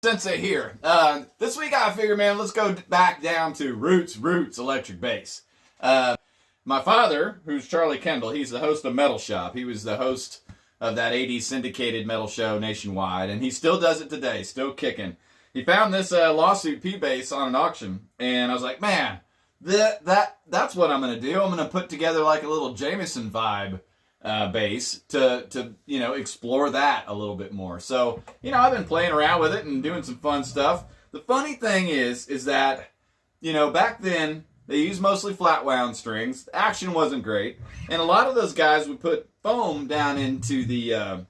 Sensei here. This week I figured, man, let's go back down to roots electric bass. My father, who's Charlie Kendall, he's the host of Metal Shop. He was the host of that 80s syndicated metal show nationwide, and he still does it today, still kicking. He found this lawsuit P-Bass on an auction, and I was like, man, that's what I'm going to do. I'm going to put together like a little Jameson vibe bass to explore that a little bit more. So, I've been playing around with it and doing some fun stuff. The funny thing is that, back then, they used mostly flat wound strings. The action wasn't great. And a lot of those guys would put foam down into the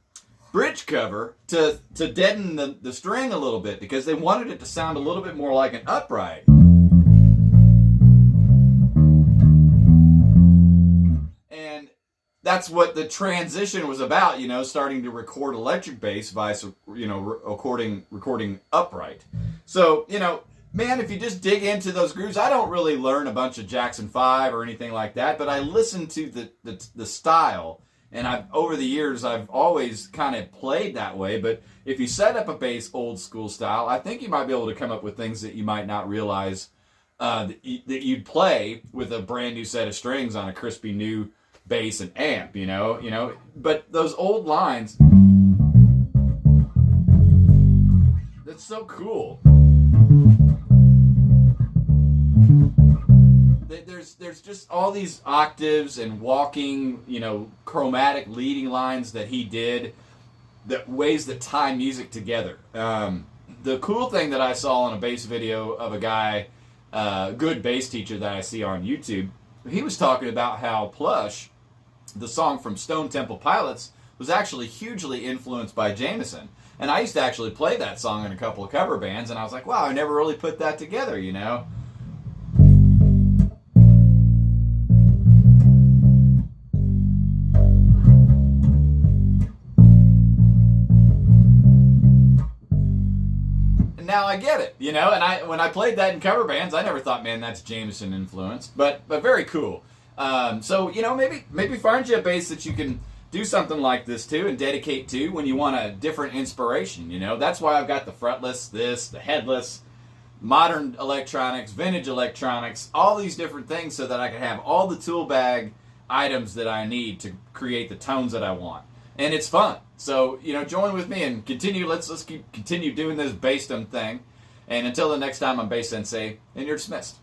bridge cover to deaden the string a little bit because they wanted it to sound a little bit more like an upright. And that's what the transition was about, starting to record electric bass vice, recording upright. So, man, if you just dig into those grooves, I don't really learn a bunch of Jackson 5 or anything like that, but I listen to the style, and over the years, I've always kind of played that way. But if you set up a bass old school style, I think you might be able to come up with things that you might not realize that you'd play with a brand new set of strings on a crispy new bass and amp, but those old lines, that's so cool. There's just all these octaves and walking, chromatic leading lines that he did, that ways that tie music together. The cool thing that I saw on a bass video of a guy, good bass teacher that I see on YouTube, he was talking about how Plush, the song from Stone Temple Pilots, was actually hugely influenced by Jameson. And I used to actually play that song in a couple of cover bands, and I was like, wow, I never really put that together, Now I get it, and when I played that in cover bands, I never thought, man, that's Jameson influenced, but very cool. So, maybe find you a bass that you can do something like this to and dedicate to when you want a different inspiration, That's why I've got the fretless, the headless, modern electronics, vintage electronics, all these different things so that I can have all the tool bag items that I need to create the tones that I want. And it's fun. So, join with me and continue. Let's continue doing this bassdom thing. And until the next time, I'm Bass Sensei, and you're dismissed.